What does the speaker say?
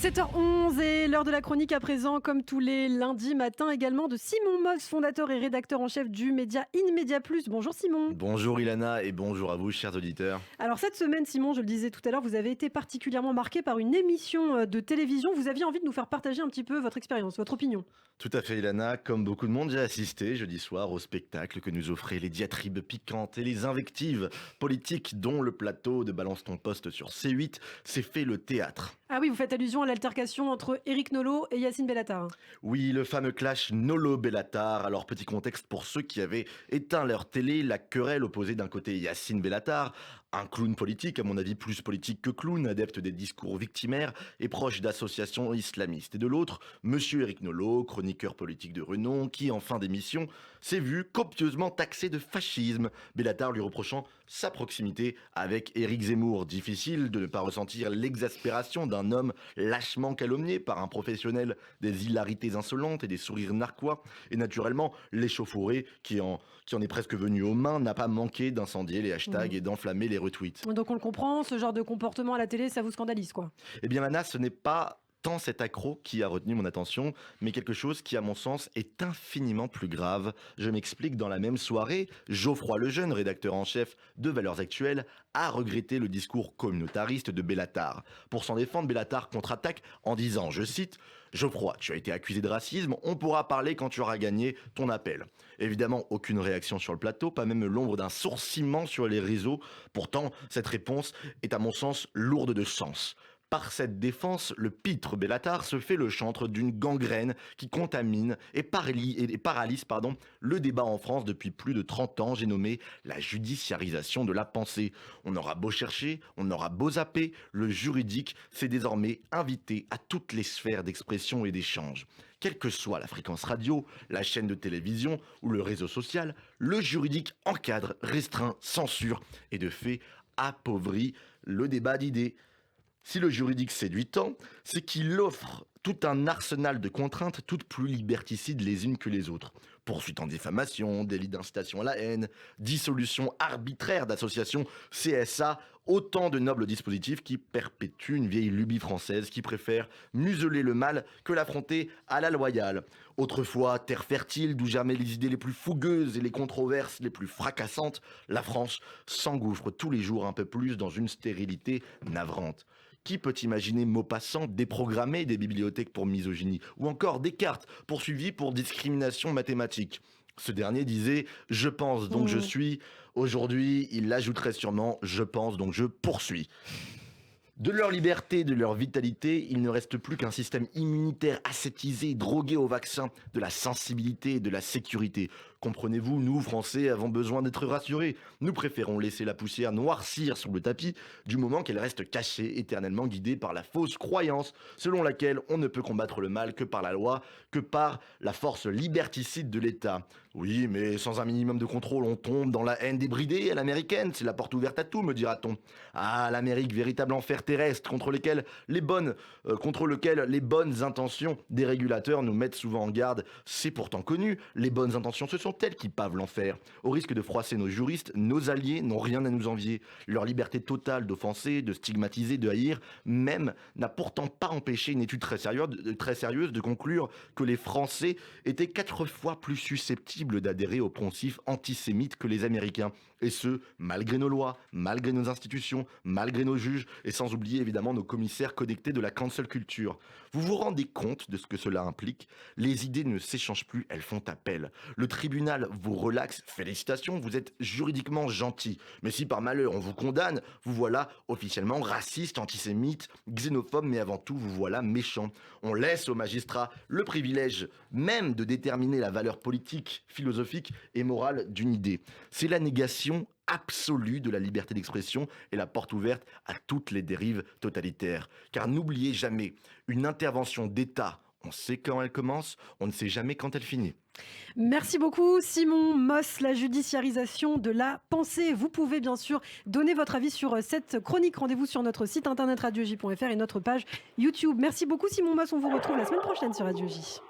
7h11 et l'heure de la chronique à présent, comme tous les lundis matins également, de Simon Moss, fondateur et rédacteur en chef du média InMedia Plus. Bonjour Simon. Bonjour Ilana et bonjour à vous chers auditeurs. Alors cette semaine Simon, je le disais tout à l'heure, vous avez été particulièrement marqué par une émission de télévision. Vous aviez envie de nous faire partager un petit peu votre expérience, votre opinion. Tout à fait Ilana, comme beaucoup de monde, j'ai assisté jeudi soir au spectacle que nous offraient les diatribes piquantes et les invectives politiques dont le plateau de Balance ton poste sur C8 s'est fait le théâtre. Ah oui, vous faites allusion à l'altercation entre Éric Nolot et Yacine Bellatar. Oui, le fameux clash Nolo-Bellatar. Alors, petit contexte pour ceux qui avaient éteint leur télé, la querelle opposée d'un côté Yacine Bellatar, un clown politique, à mon avis plus politique que clown, adepte des discours victimaires et proche d'associations islamistes. Et de l'autre, monsieur Éric Nolot, chroniqueur politique de renom, qui, en fin d'émission, s'est vu copieusement taxé de fascisme, Bellatar lui reprochant sa proximité avec Éric Zemmour. Difficile de ne pas ressentir l'exaspération d'un homme lâchement calomnié par un professionnel des hilarités insolentes et des sourires narquois. Et naturellement, l'échauffourée, qui en est presque venu aux mains, n'a pas manqué d'incendier les hashtags et d'enflammer les retweets. Donc on le comprend, ce genre de comportement à la télé, ça vous scandalise quoi? Eh bien Lana, ce n'est pas tant cet accroc qui a retenu mon attention, mais quelque chose qui, à mon sens, est infiniment plus grave. Je m'explique, dans la même soirée, Geoffroy Lejeune, rédacteur en chef de Valeurs Actuelles, a regretté le discours communautariste de Bellatar. Pour s'en défendre, Bellatar contre-attaque en disant, je cite, « Geoffroy, tu as été accusé de racisme, on pourra parler quand tu auras gagné ton appel. » Évidemment, aucune réaction sur le plateau, pas même l'ombre d'un sourcillement sur les réseaux. Pourtant, cette réponse est à mon sens lourde de sens. Par cette défense, le pitre Bellatar se fait le chantre d'une gangrène qui contamine et paralyse le débat en France depuis plus de 30 ans. J'ai nommé la judiciarisation de la pensée. On aura beau chercher, on aura beau zapper, le juridique s'est désormais invité à toutes les sphères d'expression et d'échange. Quelle que soit la fréquence radio, la chaîne de télévision ou le réseau social, le juridique encadre, restreint, censure et de fait appauvrit le débat d'idées. Si le juridique séduit tant, c'est qu'il offre tout un arsenal de contraintes toutes plus liberticides les unes que les autres. Poursuite en diffamation, délit d'incitation à la haine, dissolution arbitraire d'associations CSA, autant de nobles dispositifs qui perpétuent une vieille lubie française qui préfère museler le mal que l'affronter à la loyale. Autrefois, terre fertile d'où germaient les idées les plus fougueuses et les controverses les plus fracassantes, la France s'engouffre tous les jours un peu plus dans une stérilité navrante. Qui peut imaginer Maupassant déprogrammer des bibliothèques pour misogynie ou encore Descartes poursuivi pour discrimination mathématique? Ce dernier disait « Je pense donc je suis ». Aujourd'hui, il ajouterait sûrement « Je pense donc je poursuis ». De leur liberté, de leur vitalité, il ne reste plus qu'un système immunitaire ascétisé, drogué au vaccin, de la sensibilité et de la sécurité. Comprenez-vous, nous, Français, avons besoin d'être rassurés. Nous préférons laisser la poussière noircir sous le tapis, du moment qu'elle reste cachée, éternellement guidée par la fausse croyance, selon laquelle on ne peut combattre le mal que par la loi, que par la force liberticide de l'État. Oui, mais sans un minimum de contrôle, on tombe dans la haine débridée à l'américaine, c'est la porte ouverte à tout, me dira-t-on. Ah, l'Amérique, véritable enfer terrestre contre lequel les bonnes intentions des régulateurs nous mettent souvent en garde. C'est pourtant connu, les bonnes intentions, ce sont elles qui pavent l'enfer. Au risque de froisser nos juristes, nos alliés n'ont rien à nous envier. Leur liberté totale d'offenser, de stigmatiser, de haïr, même, n'a pourtant pas empêché une étude très sérieuse de conclure que les Français étaient 4 fois plus susceptibles d'adhérer aux poncifs antisémites que les Américains. Et ce, malgré nos lois, malgré nos institutions, malgré nos juges, et sans oublier évidemment nos commissaires connectés de la cancel culture. Vous vous rendez compte de ce que cela implique? Les idées ne s'échangent plus, elles font appel. Le tribunal vous relaxe, félicitations, vous êtes juridiquement gentil. Mais si par malheur on vous condamne, vous voilà officiellement raciste, antisémite, xénophobe, mais avant tout vous voilà méchant. On laisse aux magistrats le privilège même de déterminer la valeur politique, philosophique et morale d'une idée. C'est la négation absolue de la liberté d'expression et la porte ouverte à toutes les dérives totalitaires. Car n'oubliez jamais, une intervention d'État, on sait quand elle commence, on ne sait jamais quand elle finit. Merci beaucoup Simon Moss, la judiciarisation de la pensée. Vous pouvez bien sûr donner votre avis sur cette chronique. Rendez-vous sur notre site internet radioj.fr et notre page YouTube. Merci beaucoup Simon Moss, on vous retrouve la semaine prochaine sur Radio J.